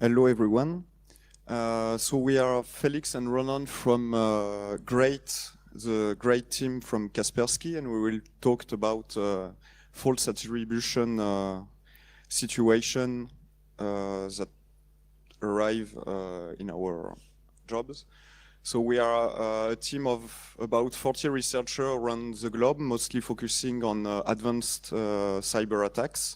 Hello everyone. So we are Félix and Ronan from the great team from Kaspersky, and we will talk about false attribution situation that arrive in our jobs. So we are a team of about 40 researchers around the globe, mostly focusing on advanced cyber attacks.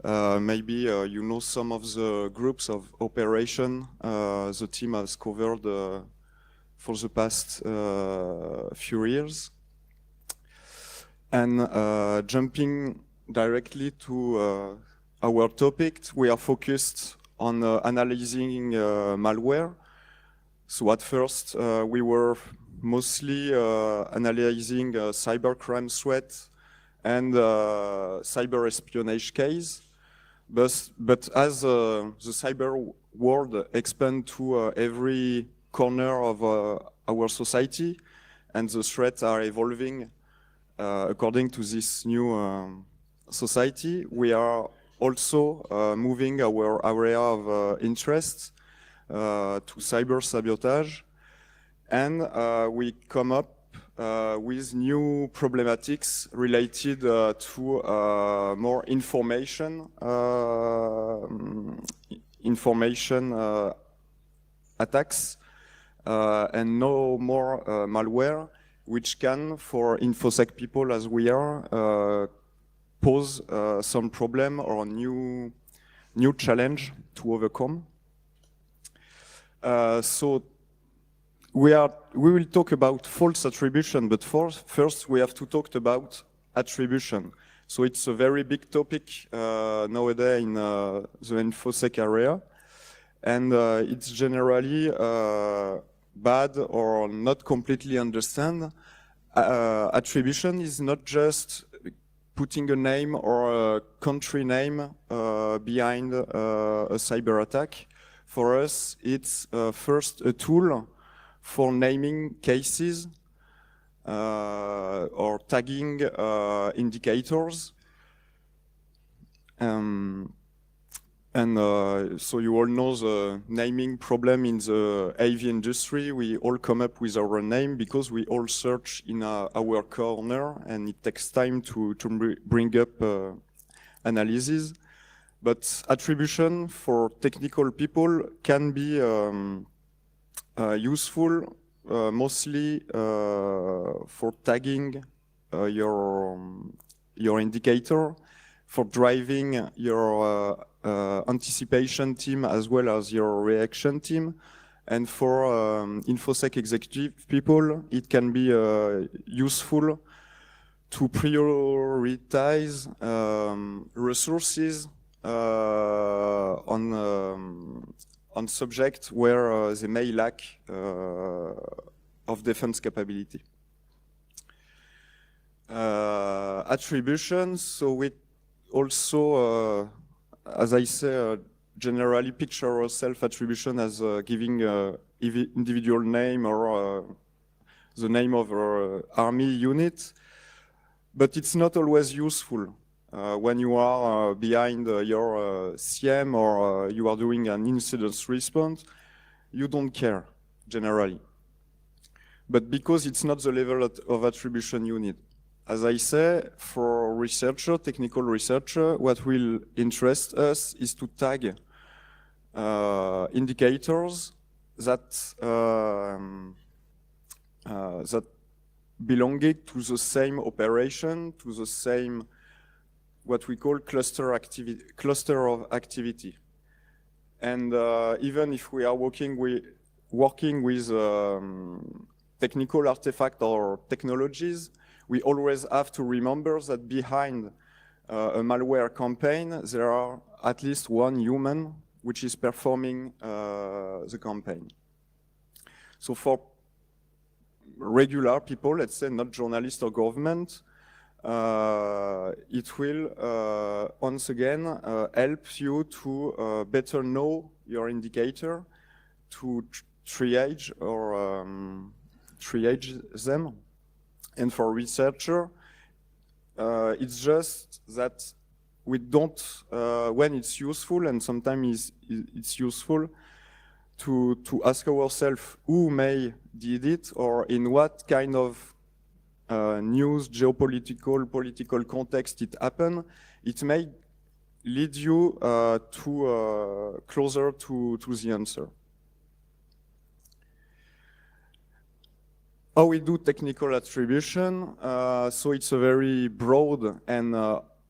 Maybe you know some of the groups of operation the team has covered for the past few years. And jumping directly to our topic, we are focused on analyzing malware. So at first we were mostly analyzing cybercrime threat and cyber espionage case. But as the cyber world expands to every corner of our society, and the threats are evolving according to this new society, we are also moving our area of interest to cyber sabotage, and we come up with new problematics related to more information attacks and no more malware, which can, for InfoSec people as we are, pose some problem or new challenge to overcome. So we will talk about false attribution, but first we have to talk about attribution. So it's a very big topic nowadays in the InfoSec area, and it's generally bad or not completely understand. Attribution is not just putting a name or a country name behind a cyber attack. For us, it's first a tool for naming cases or tagging indicators. So you all know the naming problem in the AV industry. We all come up with our name because we all search in our corner, and it takes time to bring up analysis. But attribution for technical people can be useful mostly for tagging your indicator, for driving your anticipation team as well as your reaction team. And for InfoSec executive people, it can be useful to prioritize resources on subjects where they may lack of defense capability. Attribution, so we also, as I say, generally picture ourselves attribution as giving individual name or the name of our army unit, but it's not always useful. When you are behind your CM or you are doing an incident response, you don't care, generally. But because it's not the level of attribution you need. As I say, for researcher, technical researcher, what will interest us is to tag indicators that that belonging to the same operation, to the same what we call cluster of activity. And even if we are working with technical artifact or technologies, we always have to remember that behind a malware campaign, there are at least one human which is performing the campaign. So for regular people, let's say not journalists or government, it will once again help you to better know your indicator, to triage or triage them. And for researcher, it's just that we don't, when it's useful, and sometimes it's useful to ask ourselves who may did it, or in what kind of news, geopolitical, political context it happened. It may lead you to closer to the answer. How we do technical attribution? So it's a very broad and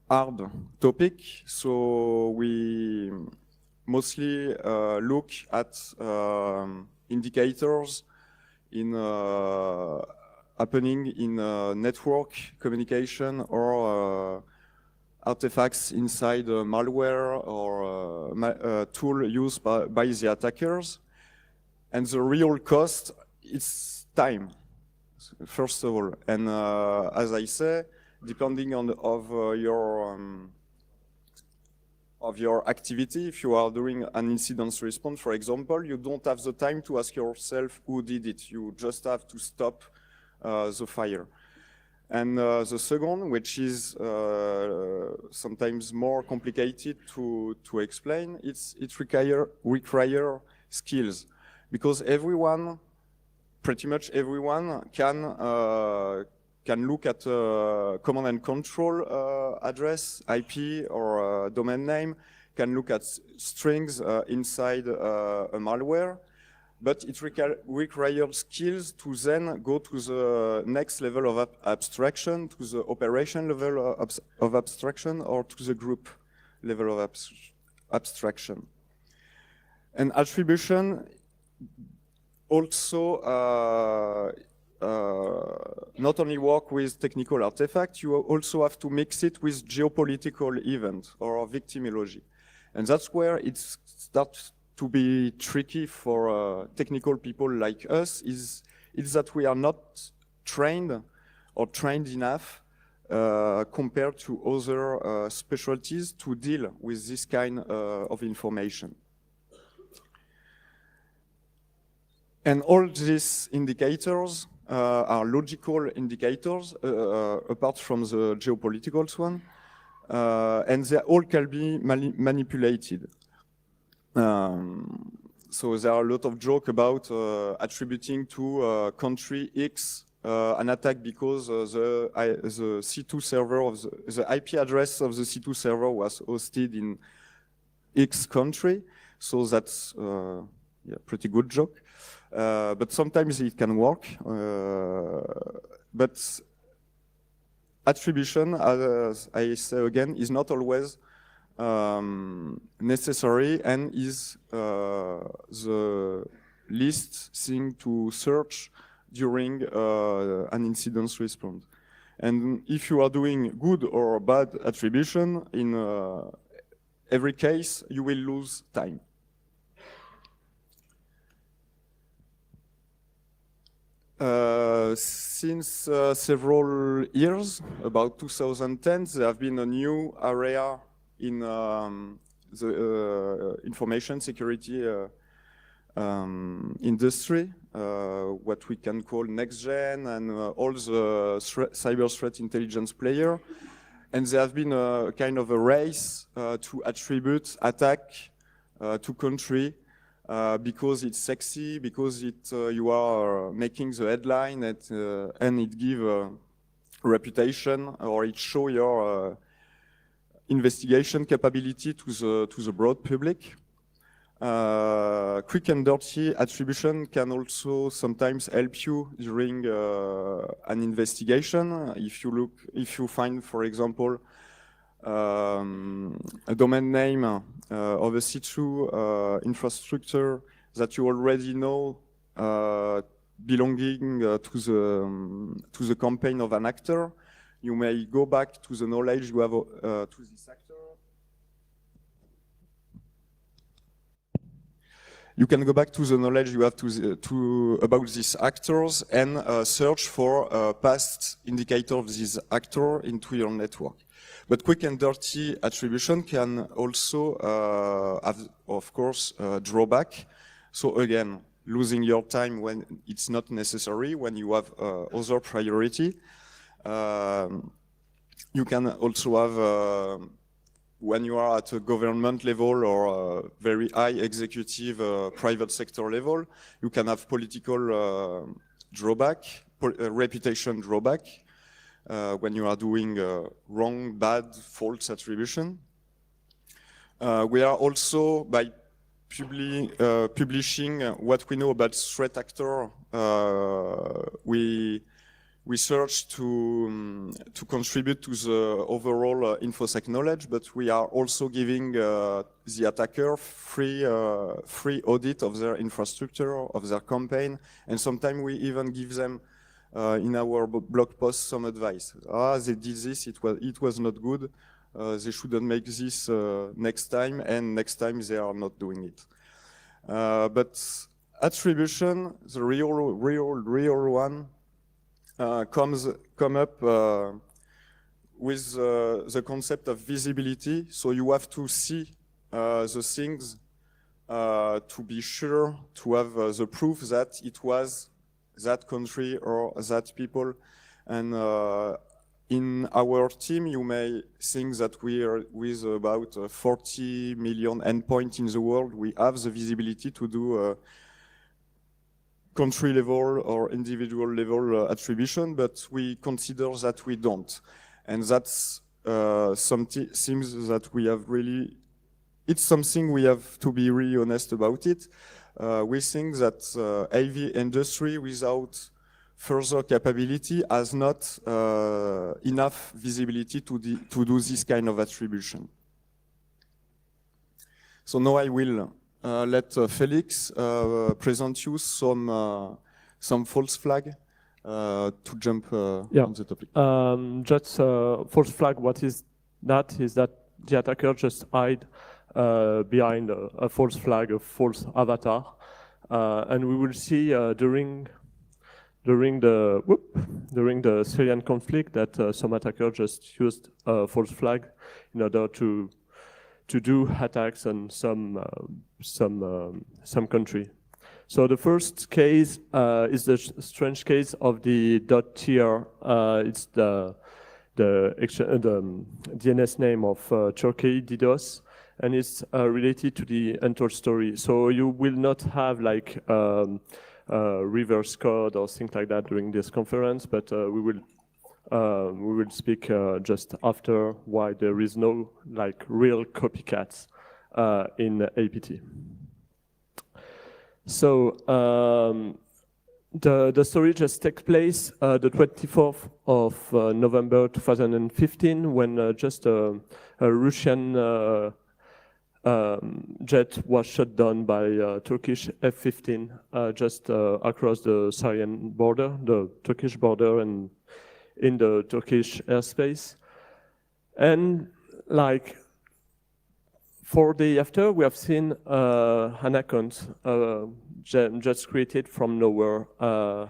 hard topic. So we mostly look at indicators in happening in network communication or artifacts inside malware or tool used by the attackers. And the real cost is time, first of all. And as I say, depending on your activity, if you are doing an incident response, for example, you don't have the time to ask yourself who did it. You just have to stop the fire. And the second, which is sometimes more complicated to explain, it require skills, because pretty much everyone can look at a command and control address, IP or domain name, can look at strings inside a malware, but it requires skills to then go to the next level of abstraction, to the operation level of abstraction, or to the group level of abstraction. And attribution also not only work with technical artifacts, you also have to mix it with geopolitical events or victimology. And that's where it starts to be tricky for technical people like us, is that we are not trained or trained enough compared to other specialties to deal with this kind of information. And all these indicators are logical indicators, apart from the geopolitical one, and they all can be manipulated. So there are a lot of joke about attributing to country X an attack because the C2 server of the IP address of the C2 server was hosted in X country. So that's yeah, pretty good joke. But sometimes it can work. But attribution, as I say again, is not always necessary and is the least thing to search during an incident response. And if you are doing good or bad attribution, in every case, you will lose time. Since several years, about 2010, there have been a new area in the information security industry, what we can call next gen and all the cyber threat intelligence player. And there have been a kind of a race to attribute attack to country because it's sexy, because you are making the headline and it gives reputation, or it shows your investigation capability to the broad public. Quick and dirty attribution can also sometimes help you during an investigation. If you find, for example, a domain name of a C2 infrastructure that you already know belonging to the campaign of an actor, you may go back to the knowledge you have to this actor. You can go back to the knowledge you have about these actors and search for a past indicator of this actor into your network. But quick and dirty attribution can also have, of course, drawback. So again, losing your time when it's not necessary, when you have other priority. You can also have when you are at a government level or a very high executive private sector level, you can have political drawback, reputation drawback when you are doing wrong, bad, false attribution. We are also, by publishing what we know about threat actor, we search to contribute to the overall InfoSec knowledge, but we are also giving the attacker free audit of their infrastructure, of their campaign, and sometimes we even give them in our blog post some advice. They did this, it was not good, they shouldn't make this next time, and next time they are not doing it. But attribution, the real one, come up with the concept of visibility. So you have to see the things to be sure to have the proof that it was that country or that people. And in our team, you may think that we are with about 40 million endpoints in the world. We have the visibility to do country level or individual level attribution, but we consider that we don't. And that's something that we have really, it's something we have to be really honest about it. We think that AV industry without further capability has not enough visibility to do this kind of attribution. So now I will let Félix present you some false flag to jump on the topic. Just false flag, what is that? Is that the attacker just hide behind a false flag, a false avatar. And we will see during the Syrian conflict that some attacker just used a false flag in order to do attacks on some country. So the first case is the strange case of the .tr. It's the DNS name of Turkey, DDoS, and it's related to the Untold story. So you will not have like reverse code or things like that during this conference, but we will speak just after why there is no like real copycats in APT. So the story just takes place the 24th of November 2015 when just a Russian jet was shot down by Turkish F-15 just across the Syrian border, the Turkish border, and in the Turkish airspace. And like 4 days after, we have seen an account just created from nowhere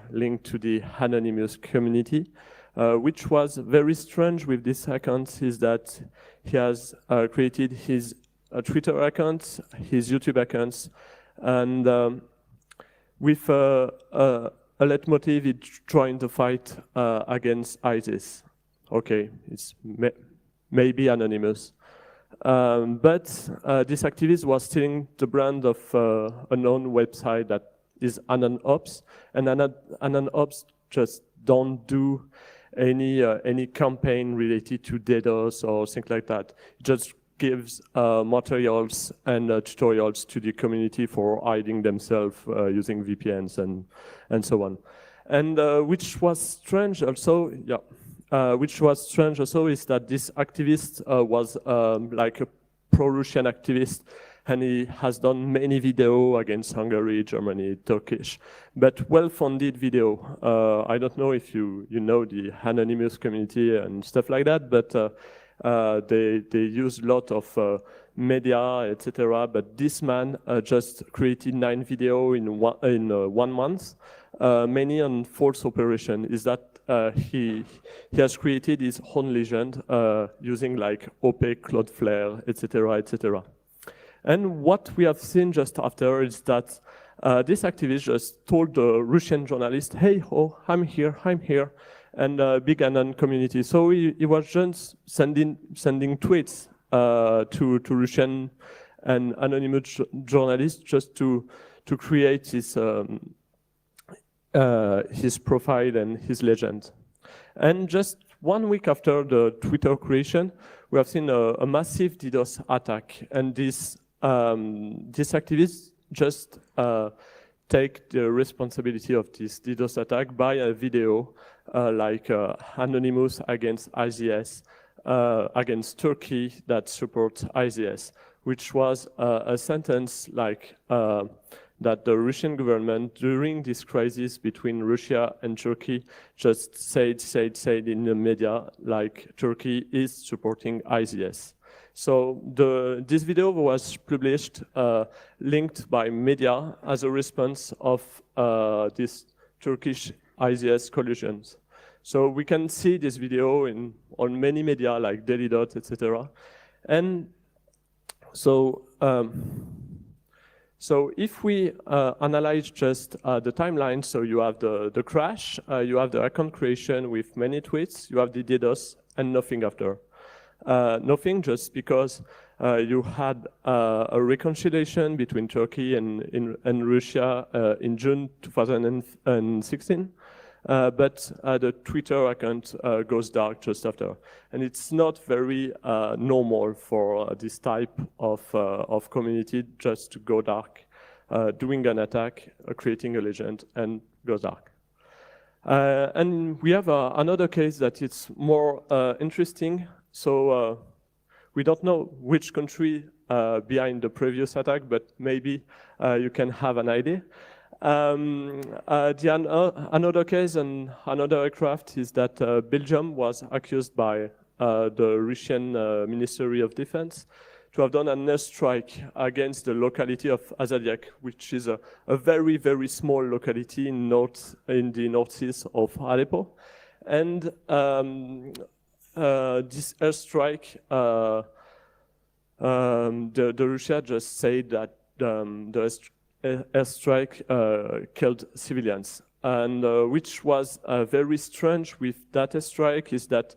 linked to the anonymous community, which was very strange with this account is that he has created his Twitter accounts, his YouTube accounts, and with a leitmotiv, it's trying to fight against ISIS. Okay, it's maybe anonymous. But this activist was stealing the brand of a known website that is AnonOps, and AnonOps just don't do any campaign related to DDoS or things like that. It just gives materials and tutorials to the community for hiding themselves using VPNs and so on. And which was strange also, which was strange also is that this activist was like a pro-Russian activist, and he has done many videos against Hungary, Germany, Turkish, but well-funded video. I don't know if you know the anonymous community and stuff like that, but they use a lot of media, etc. But this man just created 9 videos in 1 month, many on false operation. Is that he has created his own legend using like OP, Cloudflare, etc., etc. And what we have seen just after is that this activist just told the Russian journalist, "Hey, oh, I'm here," and big Anon community. So he was just sending tweets to Russian and anonymous journalists just to create his profile and his legend. And just 1 week after the Twitter creation, we have seen a massive DDoS attack, and these activists just take the responsibility of this DDoS attack by a video like Anonymous against IZS, against Turkey that supports IZS, which was a sentence like that the Russian government during this crisis between Russia and Turkey just said in the media like Turkey is supporting IZS. So this video was published, linked by media as a response of this Turkish IZS collusions. So we can see this video on many media like Daily Dot, etc. And so if we analyze just the timeline, so you have the crash, you have the account creation with many tweets, you have the DDoS, and nothing after. Nothing just because you had a reconciliation between Turkey and Russia in June 2016. But the Twitter account goes dark just after. And it's not very normal for this type of community just to go dark, doing an attack, creating a legend, and goes dark. And we have another case that is more interesting. So we don't know which country behind the previous attack, but maybe you can have an idea. Another case and another aircraft is that Belgium was accused by the Russian Ministry of Defense to have done an airstrike against the locality of Azadiak, which is a very, very small locality in the northeast of Aleppo. And this airstrike, the Russia just said that the airstrike killed civilians. And which was very strange with that airstrike is that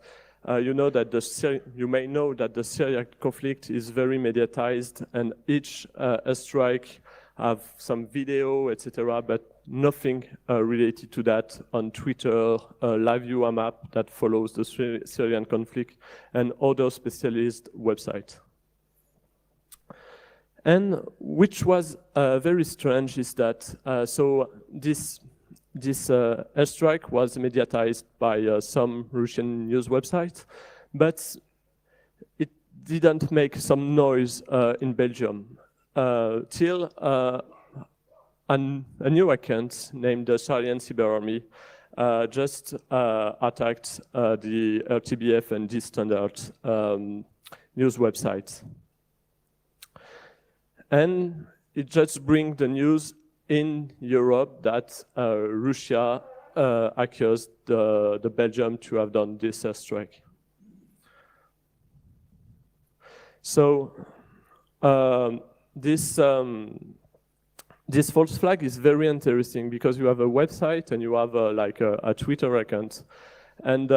you may know that the Syrian conflict is very mediatized, and each airstrike have some video, etc., but nothing related to that on Twitter, live view a map that follows the Syrian conflict, and other specialist websites. And which was very strange is that this airstrike was mediatized by some Russian news websites, but it didn't make some noise in Belgium till a new account named the Syrian Cyber Army just attacked the RTBF and the standard news websites. And it just brings the news in Europe that Russia accused the Belgium to have done this airstrike. So this false flag is very interesting because you have a website and you have a Twitter account, and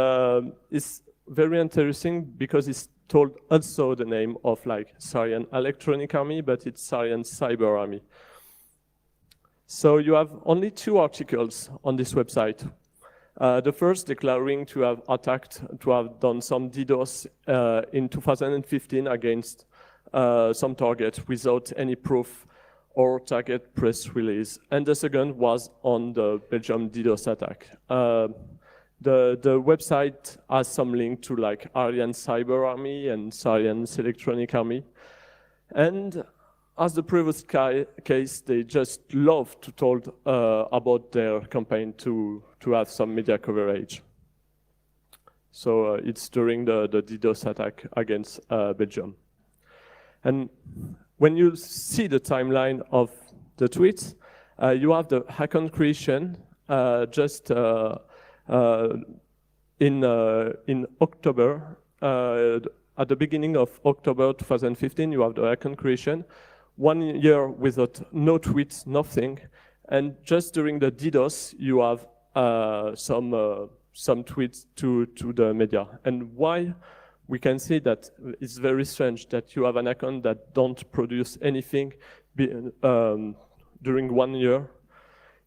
it's very interesting because it's told also the name of Syrian Electronic Army, but it's Syrian Cyber Army. So you have only 2 articles on this website. The first declaring to have done some DDoS in 2015 against some target without any proof or target press release. And the second was on the Belgium DDoS attack. The website has some link to Aryan Cyber Army and Syrian Electronic Army. And as the previous case, they just love to talk about their campaign to have some media coverage. So it's during the DDoS attack against Belgium. And when you see the timeline of the tweets, you have the account creation just in October. At the beginning of October 2015, you have the account creation. 1 year without no tweets, nothing. And just during the DDoS, you have some tweets to the media. And why we can see that it's very strange that you have an account that don't produce anything during 1 year.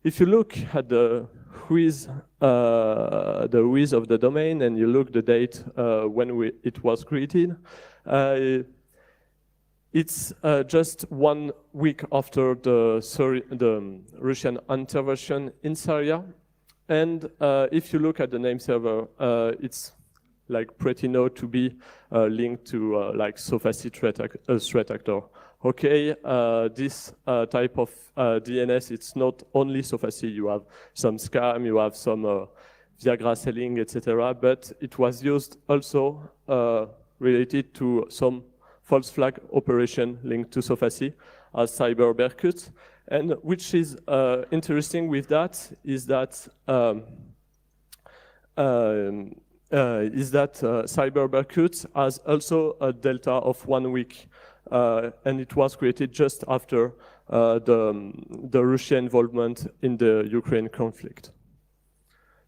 If you look at the whois of the domain and you look the date when it was created, it's just 1 week after the Russian intervention in Syria. And if you look at the name server, it's like pretty known to be linked to like Sophacy threat actor. Okay, this type of DNS, it's not only Sophacy. You have some scam, you have some Viagra selling, etc. But it was used also related to some false flag operation linked to Sophacy as cyber berkut. And which is interesting with that is that cyber berkut has also a delta of 1 week, and it was created just after the Russian involvement in the Ukraine conflict.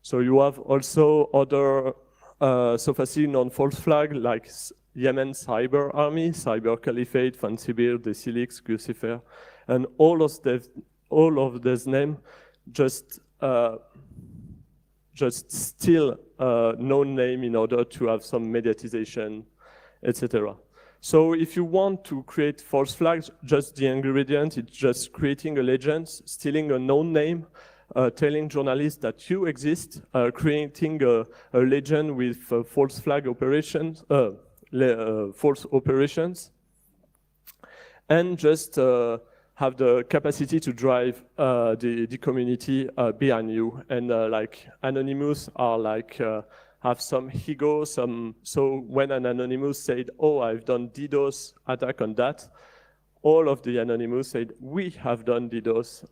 So you have also other Sophacy non-false flag like Yemen Cyber Army, Cyber Caliphate, Fansibir, Decilix, Gucifer, and all of these names just steal known name in order to have some mediatization, etc. So if you want to create false flags, just the ingredient, it's just creating a legend, stealing a known name, telling journalists that you exist, creating a legend with false flag operations, false operations, and just have the capacity to drive the community behind you. And like Anonymous are like have some ego, so when an Anonymous said, oh, I've done DDoS attack on that, all of the Anonymous said, we have done DDoS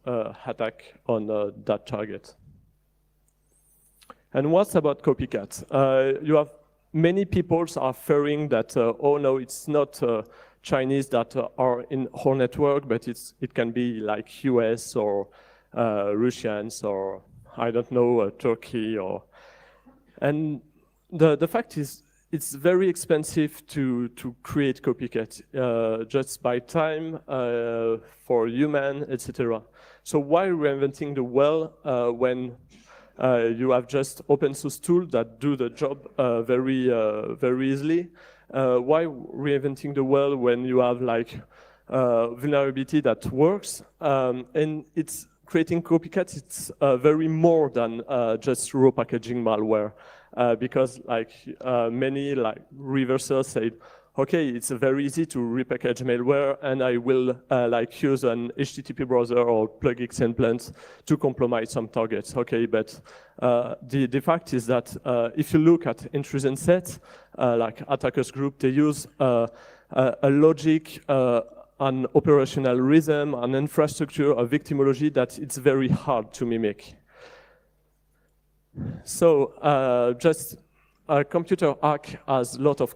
attack on that target. And what's about copycat? You have many people are fearing that, oh no, it's not Chinese that are in our network, but it can be like US or Russians or I don't know, Turkey and the fact is it's very expensive to create copycat just by time for human, etc. So why reinventing the well when you have just open source tools that do the job very easily? Why reinventing the well when you have like vulnerability that works? And it's creating copycats. It's very more than just raw packaging malware, because like many like reversers said, okay, it's very easy to repackage malware, and I will like use an HTTP browser or plugin implant to compromise some targets. Okay, but the fact is that if you look at intrusion sets, like attackers group, they use a logic, an operational rhythm, an infrastructure, a victimology that it's very hard to mimic. So just a computer hack has a lot of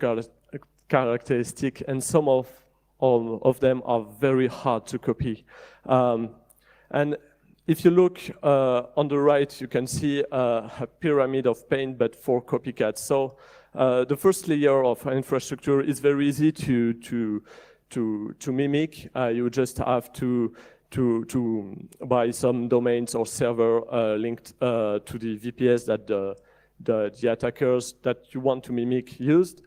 characteristics, and some of them are very hard to copy. And if you look on the right, you can see a pyramid of pain, but for copycats. So the first layer of infrastructure is very easy to mimic. You just have to buy some domains or server linked to the VPS that the attackers that you want to mimic used.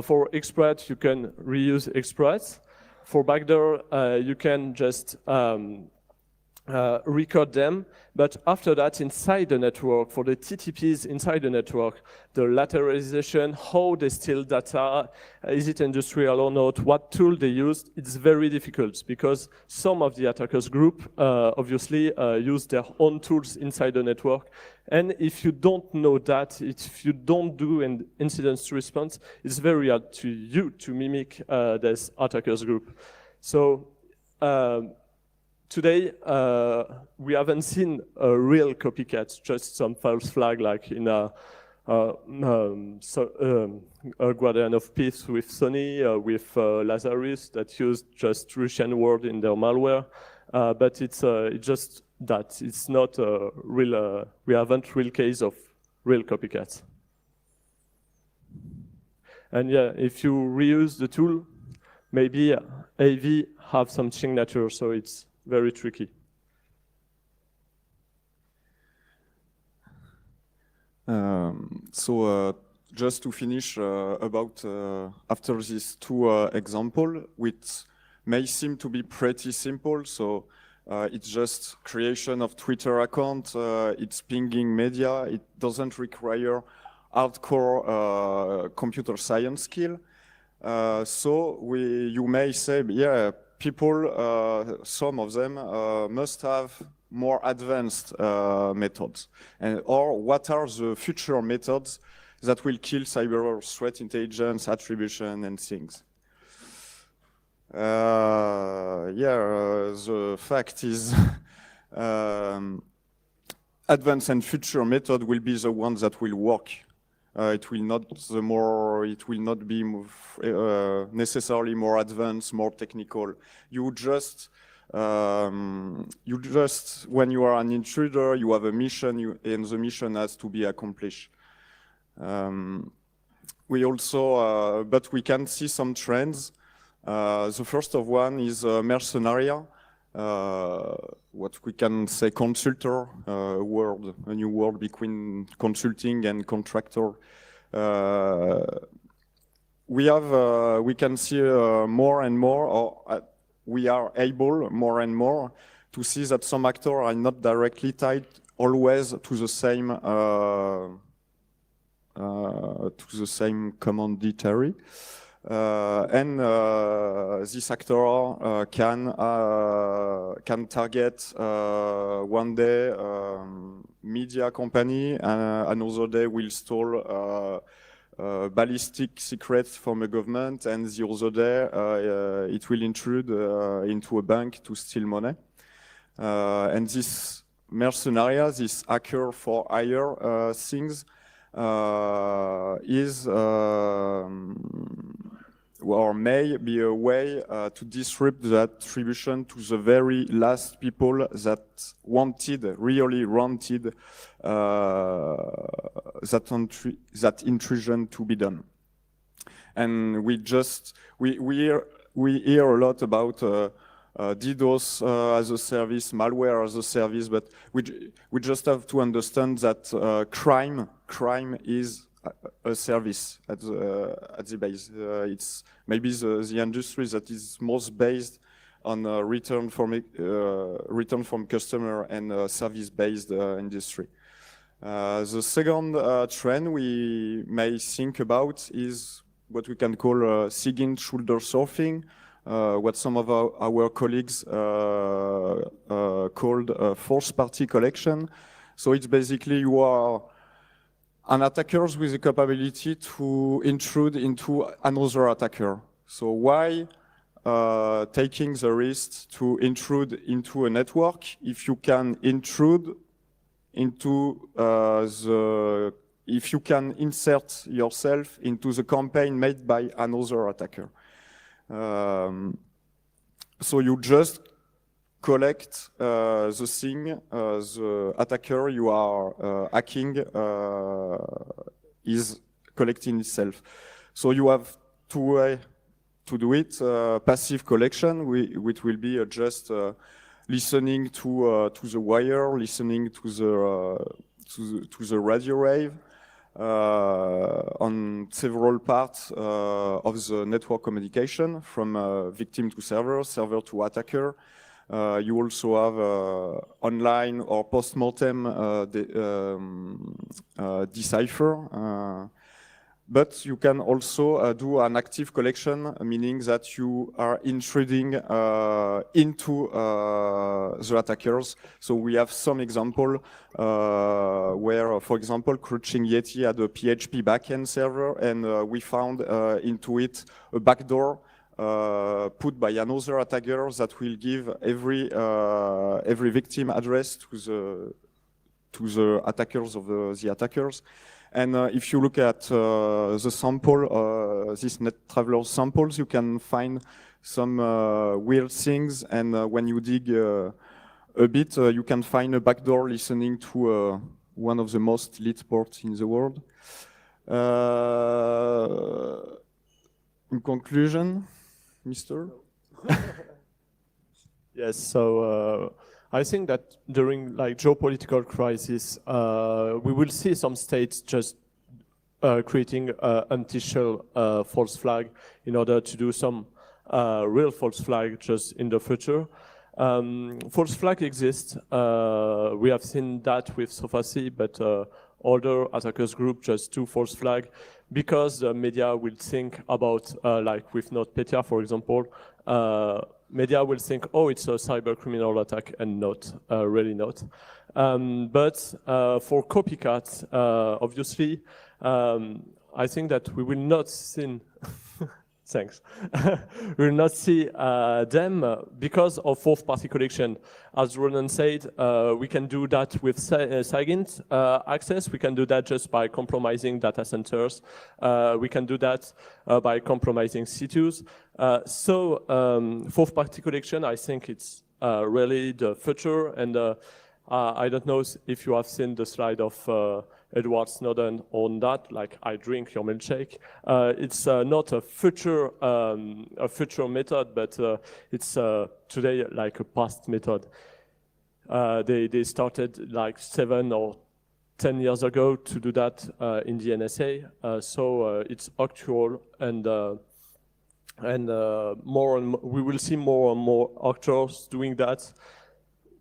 For exploit, you can reuse exploits. For backdoor, you can just record them, but after that, inside the network, for the TTPs inside the network, the lateralization, how they steal data, is it industrial or not, what tool they use, it's very difficult because some of the attackers group obviously use their own tools inside the network. And if you don't know that, if you don't do an incident response, it's very hard to you to mimic this attackers group. So today, we haven't seen a real copycat, just some false flag like in a Guardian of Peace with Sony, with Lazarus that used just Russian word in their malware. But it's just that. It's not a real, we haven't real case of real copycats. And yeah, if you reuse the tool, maybe AV have some signature, so it's very tricky. Just to finish about after these two examples, which may seem to be pretty simple. So it's just creation of Twitter account, it's pinging media, it doesn't require hardcore computer science skill. You may say, yeah, people, some of them must have more advanced methods. Or what are the future methods that will kill cyber threat intelligence, attribution, and things? The fact is advanced and future method will be the ones that will work. It will not be necessarily more advanced, more technical. You just when you are an intruder, you have a mission, and the mission has to be accomplished. We also, but we can see some trends. The first of one is mercenaria, what we can say consultor world, a new world between consulting and contractor. We can see more and more, or we are able more and more to see that some actors are not directly tied always to the same commanditary. This actor can target one day media company, another day will steal ballistic secrets from a government, and the other day it will intrude into a bank to steal money. And this mercenary, this hacker for hire things, is or may be a way to disrupt the attribution to the very last people that really wanted that intrusion to be done. And we hear a lot about DDoS as a service, malware as a service, but we just have to understand that crime is a service at the base. It's maybe the industry that is most based on return from customer and service-based industry. The second trend we may think about is what we can call SIGINT shoulder surfing, what some of our colleagues called force-party collection. So it's basically you are an attacker with the capability to intrude into another attacker. So why taking the risk to intrude into a network if you can intrude into if you can insert yourself into the campaign made by another attacker? So you just collect the thing the attacker you are hacking is collecting itself. So you have two ways to do it. Passive collection, which will be just listening to the wire, listening to the radio wave on several parts of the network communication, from victim to server, server to attacker. You also have online or post-mortem decipher. But you can also do an active collection, meaning that you are intruding into the attackers. So we have some example where, for example, Crouching Yeti had a PHP backend server, and we found into it a backdoor put by another attacker that will give every victim address to the attackers of the attackers. And if you look at the sample, these net traveler samples, you can find some weird things. And when you dig a bit, you can find a backdoor listening to one of the most lit ports in the world. In conclusion, Mr. Yes, so I think that during like geopolitical crisis, we will see some states just creating unofficial false flag in order to do some real false flag just in the future. False flag exists. We have seen that with Sofacy, but other attackers group just do false flag because the media will think about, like with NotPetya, for example, media will think, oh, it's a cyber criminal attack, and not, really not. But for copycats, obviously, I think that we will not see, thanks, we will not see them because of fourth-party collection. As Ronan said, we can do that with SIGINT access. We can do that just by compromising data centers. We can do that by compromising C2s. So fourth-party collection, I think it's really the future. And I don't know if you have seen the slide of Edward Snowden on that, like I drink your milkshake. It's not a future method, but it's today like a past method. They started like 7 or 10 years ago to do that in the NSA. So it's actual, and more and more, we will see more and more actors doing that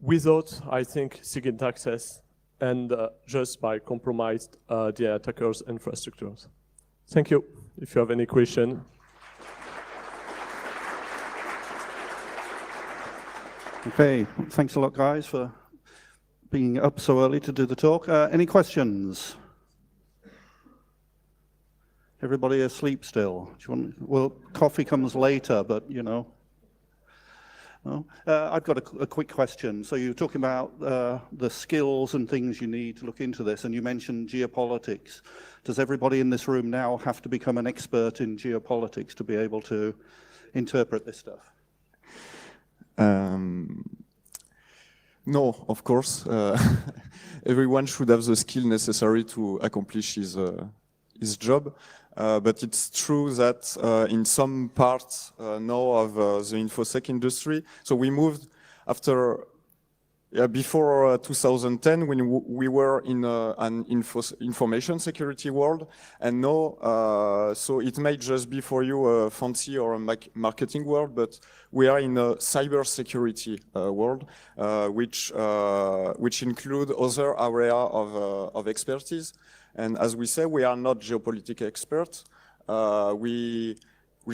without, I think, SIGINT access, and just by compromised the attackers' infrastructures. Thank you. If you have any question. Okay, thanks a lot, guys, for being up so early to do the talk. Any questions? Everybody asleep still? Do you want, well, coffee comes later, but you know. No? I've got a quick question. So you're talking about the skills and things you need to look into this, and you mentioned geopolitics. Does everybody in this room now have to become an expert in geopolitics to be able to interpret this stuff? No, of course. Everyone should have the skill necessary to accomplish his job. But it's true that in some parts now of the InfoSec industry, so we moved after, before 2010, when we were in an information security world, and now, so it may just be for you a fancy or a marketing world, but we are in a cyber security world, which include other area of expertise. And as we say, we are not geopolitics experts. We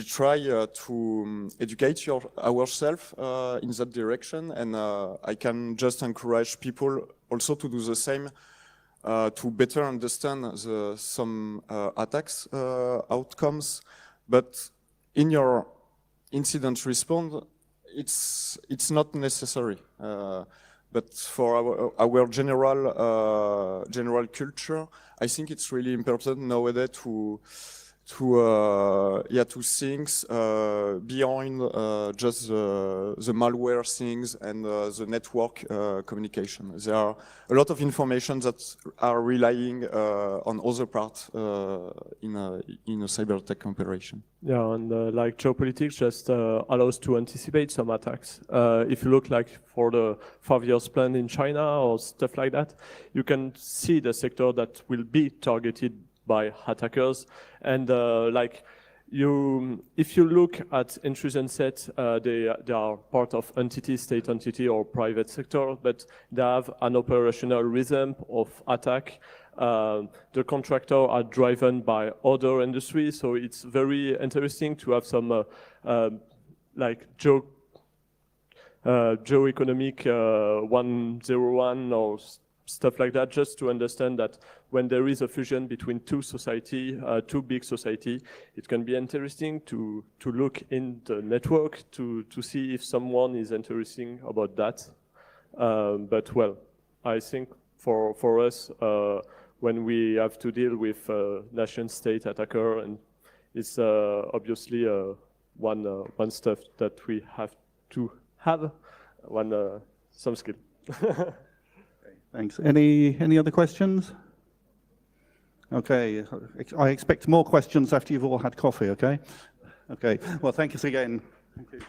try to educate ourselves in that direction, and I can just encourage people also to do the same to better understand some attacks outcomes. But in your incident response, it's not necessary. But for our general culture, I think it's really important nowadays to things beyond just the malware things and the network communication. There are a lot of information that are relying on other parts in a cyber tech operation. Yeah, and like geopolitics just allows to anticipate some attacks. If you look like for the 5 years plan in China or stuff like that, you can see the sector that will be targeted by attackers. And like if you look at intrusion set, they are part of entity, state entity or private sector, but they have an operational rhythm of attack. The contractor are driven by other industries, so it's very interesting to have some like geo-economic 101 or stuff like that, just to understand that when there is a fusion between two big society, it can be interesting to look in the network to see if someone is interesting about that. But well, I think for us, when we have to deal with nation state attacker, and it's obviously one stuff that we have to have some skill. Thanks. Any other questions? Okay, I expect more questions after you've all had coffee, okay? Okay, well, thank you again. Thank you.